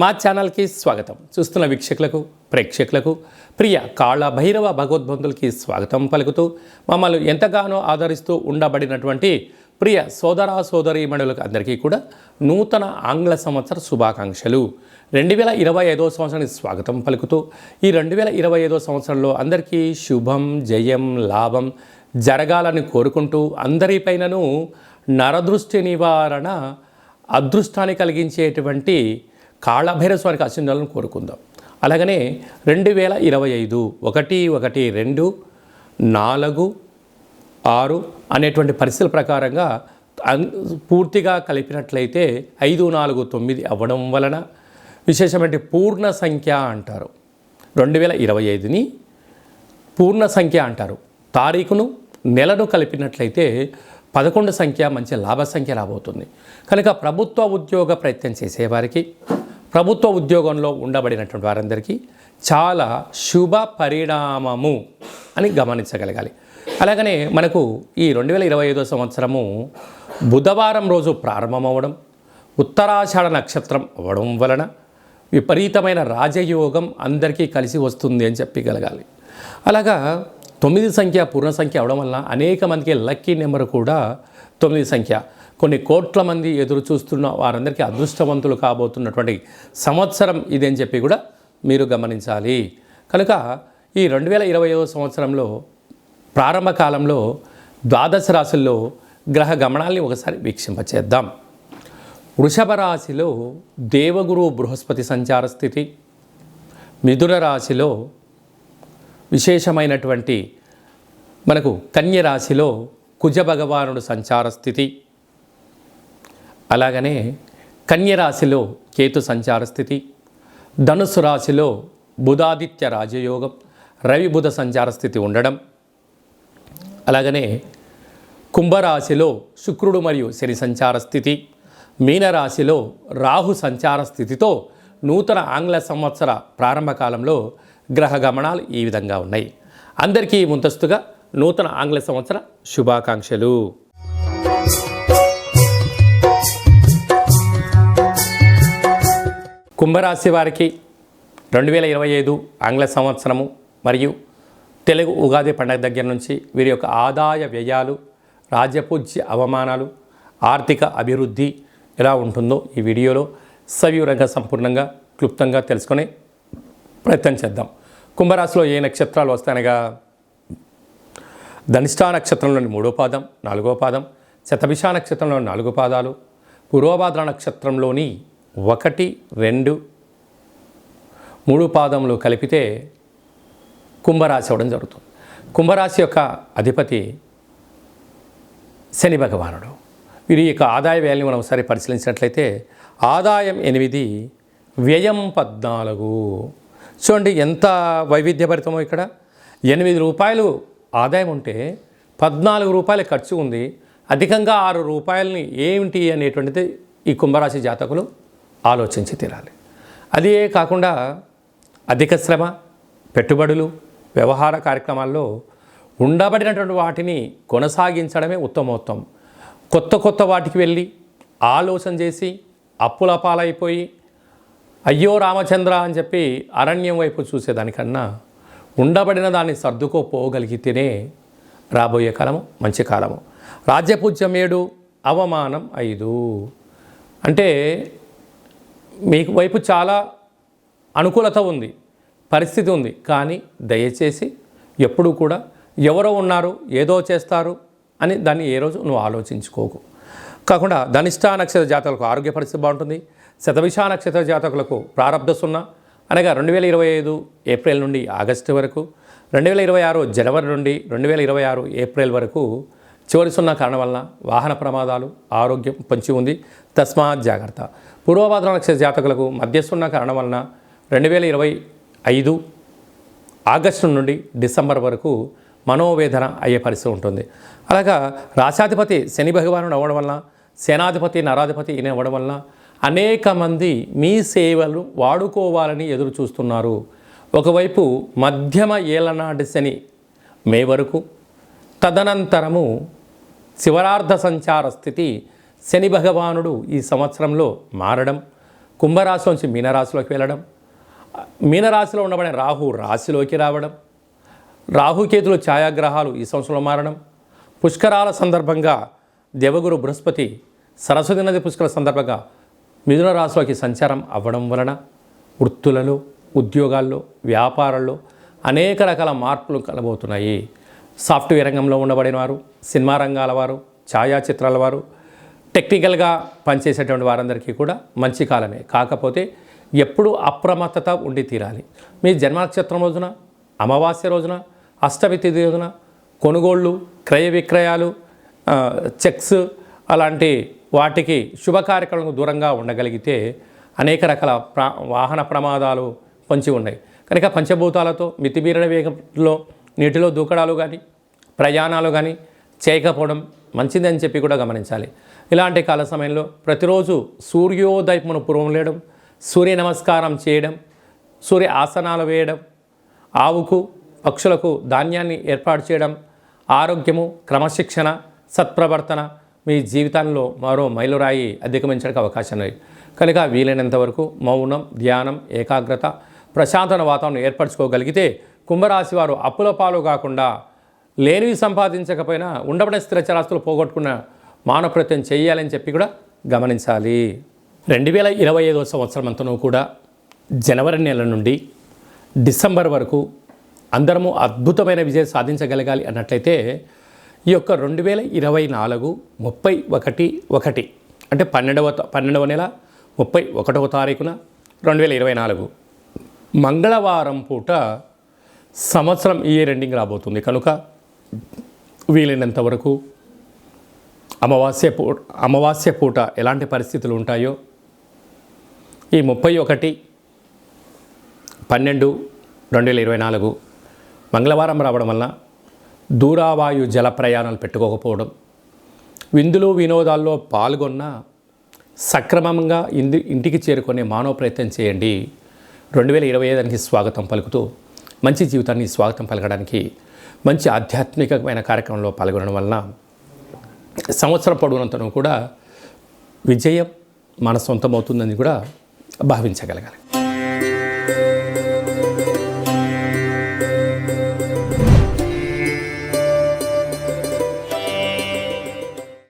మా ఛానల్కి స్వాగతం. చూస్తున్న వీక్షకులకు ప్రేక్షకులకు ప్రియ కాళ భైరవ భగవద్బంధులకి స్వాగతం పలుకుతూ మమ్మల్ని ఎంతగానో ఆదరిస్తూ ఉండబడినటువంటి ప్రియ సోదర సోదరీమణులకు అందరికీ కూడా నూతన ఆంగ్ల సంవత్సర శుభాకాంక్షలు. 2025వ సంవత్సరానికి స్వాగతం పలుకుతూ ఈ 2025వ సంవత్సరంలో అందరికీ శుభం జయం లాభం జరగాలని కోరుకుంటూ అందరిపైనను నరదృష్టి నివారణ అదృష్టాన్ని కలిగించేటువంటి కాళభైరవ స్వామికి ఆశీర్వాదాలను కోరుకుందాం. అలాగనే 2025 1-2-4-6 అనేటువంటి పరిస్థితుల ప్రకారంగా పూర్తిగా కలిపినట్లయితే 5-4-9 అవ్వడం వలన విశేషమైన పూర్ణ సంఖ్య అంటారు. 2025ని పూర్ణ సంఖ్య అంటారు. తారీఖును నెలను కలిపినట్లయితే 11 సంఖ్య మంచి లాభ సంఖ్య రాబోతుంది. కనుక ప్రభుత్వ ఉద్యోగ ప్రయత్నం చేసేవారికి, ప్రభుత్వ ఉద్యోగంలో ఉండబడినటువంటి వారందరికీ చాలా శుభ పరిణామము అని గమనించగలగాలి. అలాగనే మనకు ఈ 2025వ సంవత్సరము బుధవారం రోజు ప్రారంభమవడం, ఉత్తరాషాఢ నక్షత్రం అవ్వడం వలన విపరీతమైన రాజయోగం అందరికీ కలిసి వస్తుంది అని చెప్పగలగాలి. అలాగా 9 సంఖ్య పూర్ణ సంఖ్య అవడం వల్ల అనేక మందికి లక్కీ నెంబర్ కూడా 9 సంఖ్య. కొన్ని కోట్ల మంది ఎదురు చూస్తున్న వారందరికీ అదృష్టవంతులు కాబోతున్నటువంటి సంవత్సరం ఇది అని చెప్పి కూడా మీరు గమనించాలి. కనుక ఈ 2025వ సంవత్సరంలో ప్రారంభ కాలంలో ద్వాదశ రాశుల్లో గ్రహ గమనాల్ని ఒకసారి వీక్షింపచేద్దాం. వృషభ రాశిలో దేవగురు బృహస్పతి సంచార స్థితి, మిథున రాశిలో విశేషమైనటువంటి మనకు కన్య రాశిలో కుజ భగవానుడు సంచార స్థితి, అలాగనే కన్య రాశిలో కేతు సంచార స్థితి, ధనుసు రాశిలో బుధాదిత్య రాజయోగం రవి బుధ సంచార స్థితి ఉండడం, అలాగనే కుంభరాశిలో శుక్రుడు మరియు శని సంచార స్థితి, మీనరాశిలో రాహు సంచార స్థితితో నూతన ఆంగ్ల సంవత్సర ప్రారంభ కాలంలో గ్రహ గమనాలు ఈ విధంగా ఉన్నాయి. అందరికీ ముందస్తుగా నూతన ఆంగ్ల సంవత్సర శుభాకాంక్షలు. కుంభరాశి వారికి 2025 ఆంగ్ల సంవత్సరము మరియు తెలుగు ఉగాది పండుగ దగ్గర నుంచి వీరి యొక్క ఆదాయ వ్యయాలు, రాజ్యపూజ్య అవమానాలు, ఆర్థిక అభివృద్ధి ఎలా ఉంటుందో ఈ వీడియోలో సవివరంగా సంపూర్ణంగా క్లుప్తంగా తెలుసుకునే ప్రయత్నం చేద్దాం. కుంభరాశిలో ఏ నక్షత్రాలు వస్తాయనగా ధనిష్టా నక్షత్రంలోని 3వ పాదం 4వ పాదం, శతభిష నక్షత్రంలోని 4 పాదాలు, పూర్వభాద్ర నక్షత్రంలోని 1, 2, 3 పాదములు కలిపితే కుంభరాశి అవ్వడం జరుగుతుంది. కుంభరాశి యొక్క అధిపతి శని భగవానుడు. వీరి యొక్క ఆదాయ వ్యయాన్ని మనం ఒకసారి పరిశీలించినట్లయితే ఆదాయం 8, వ్యయం 14. చూడండి ఎంత వైవిధ్యభరితమో. ఇక్కడ 8 రూపాయలు ఆదాయం ఉంటే 14 రూపాయల ఖర్చు ఉంది. అధికంగా 6 రూపాయలని ఏమిటి అనేటువంటిది ఈ కుంభరాశి జాతకులు ఆలోచించి తీరాలి. అదే కాకుండా అధిక శ్రమ, పెట్టుబడులు, వ్యవహార కార్యక్రమాల్లో ఉండబడినటువంటి వాటిని కొనసాగించడమే ఉత్తమోత్తమం. కొత్త వాటికి వెళ్ళి ఆలోచన చేసి అప్పుల పాలైపోయి అయ్యో రామచంద్ర అని చెప్పి అరణ్యం వైపు చూసేదానికన్నా ఉండబడిన దాన్ని సర్దుకోపోగలిగితేనే రాబోయే కాలము మంచి కాలము. రాజ్యపూజ్యం 7, అవమానం 5. అంటే మీకు వైపు చాలా అనుకూలత ఉంది, పరిస్థితి ఉంది. కానీ దయచేసి ఎప్పుడూ కూడా ఎవరో ఉన్నారు ఏదో చేస్తారు అని దాన్ని ఏ రోజు నువ్వు ఆలోచించుకోకు. కాకుండా ధనిష్టా నక్షత్ర జాతకులకు ఆరోగ్య పరిస్థితి బాగుంటుంది. శతభిష నక్షత్ర జాతకులకు ప్రారంభ 0 అనగా 2025 ఏప్రిల్ నుండి ఆగస్టు వరకు, 2026 జనవరి నుండి 2026 ఏప్రిల్ వరకు చివరి 0 కారణం వలన వాహన ప్రమాదాలు, ఆరోగ్యం పొంచి ఉంది. తస్మాత్ జాగ్రత్త. పూర్వభాద్ర నక్షత్ర జాతకులకు మధ్య 0 కారణం వలన 2025 ఆగస్టు నుండి డిసెంబర్ వరకు మనోవేదన అయ్యే పరిస్థితి ఉంటుంది. అలాగా రాశాధిపతి శని భగవానుడు అవ్వడం వలన, సేనాధిపతి నరాధిపతి ఈయన అవ్వడం వలన అనేక మంది మీ సేవలు వాడుకోవాలని ఎదురు చూస్తున్నారు. ఒకవైపు మధ్యమ ఏలనాటి శని మే వరకు, తదనంతరము శివరార్ధ సంచార స్థితి శని భగవానుడు ఈ సంవత్సరంలో మారడం, కుంభరాశిలోంచి మీనరాశిలోకి వెళ్ళడం, మీనరాశిలో ఉండబడే రాహు రాశిలోకి రావడం, రాహుకేతులు ఛాయాగ్రహాలు ఈ సంవత్సరంలో మారడం, పుష్కరాల సందర్భంగా దేవగురు బృహస్పతి సరస్వతి నది పుష్కర సందర్భంగా మిథున రాశిలోకి సంచారం అవ్వడం వలన వృత్తులలో, ఉద్యోగాల్లో, వ్యాపారాల్లో అనేక రకాల మార్పులు కలబోతున్నాయి. సాఫ్ట్వేర్ రంగంలో ఉండబడిన వారు, సినిమా రంగాల వారు, ఛాయాచిత్రాల వారు, టెక్నికల్గా పనిచేసేటువంటి వారందరికీ కూడా మంచి కాలమే. కాకపోతే ఎప్పుడూ అప్రమత్తత ఉండి తీరాలి. మీ జన్మ నక్షత్రం రోజున, అమావాస్య రోజున, అష్టమి తిథి రోజున కొనుగోళ్ళు, క్రయ విక్రయాలు, చెక్స్ అలాంటి వాటికి శుభ కార్యక్రమాలకు దూరంగా ఉండగలిగితే అనేక రకాల వాహన ప్రమాదాలు పొంచి ఉన్నాయి. కనుక పంచభూతాలతో మితిమీరిన వేగంలో నీటిలో దూకడాలు కానీ ప్రయాణాలు కానీ చేయకపోవడం మంచిదని చెప్పి కూడా గమనించాలి. ఇలాంటి కాల సమయంలో ప్రతిరోజు సూర్యోదయమును పూర్వం లేయడం, సూర్య నమస్కారం చేయడం, సూర్య ఆసనాలు వేయడం, ఆవుకు పక్షులకు ధాన్యాన్ని ఏర్పాటు చేయడం, ఆరోగ్యము, క్రమశిక్షణ, సత్ప్రవర్తన మీ జీవితంలో మరో మైలురాయి అధిగమించడానికి అవకాశం ఉంది. కనుక వీలైనంత వరకు మౌనం, ధ్యానం, ఏకాగ్రత, ప్రశాంతమైన వాతావరణం ఏర్పరచుకోగలిగితే కుంభరాశి వారు అప్పుల పాలు కాకుండా లేనివి సంపాదించకపోయినా ఉండబడే స్థిర చరాస్తులు పోగొట్టుకున్న మానవ ప్రయత్నం చేయాలని చెప్పి కూడా గమనించాలి. 2025 సంవత్సరం అంతనూ కూడా జనవరి నెల నుండి డిసెంబర్ వరకు అందరము అద్భుతమైన విజయం సాధించగలగాలి అన్నట్లయితే ఈ యొక్క 2024 31/1 అంటే 12వ నెల 31వ తారీఖున 2024 మంగళవారం పూట సంవత్సరం ఇయర్ ఎండింగ్ రాబోతుంది. కనుక వీలైనంత వరకు అమావాస్య పూట ఎలాంటి పరిస్థితులు ఉంటాయో ఈ 31/12/2024 మంగళవారం రావడం వలన దూరావాయు జల ప్రయాణాలు పెట్టుకోకపోవడం, విందులు వినోదాల్లో పాల్గొన్న సక్రమంగా ఇంటికి చేరుకునే మానవ ప్రయత్నం చేయండి. 2025కి స్వాగతం పలుకుతూ మంచి జీవితాన్ని స్వాగతం పలకడానికి మంచి ఆధ్యాత్మికమైన కార్యక్రమంలో పాల్గొనడం వలన సంవత్సరం పొడవునంతను కూడా విజయం మన సొంతమవుతుందని కూడా భావించగలగాలి.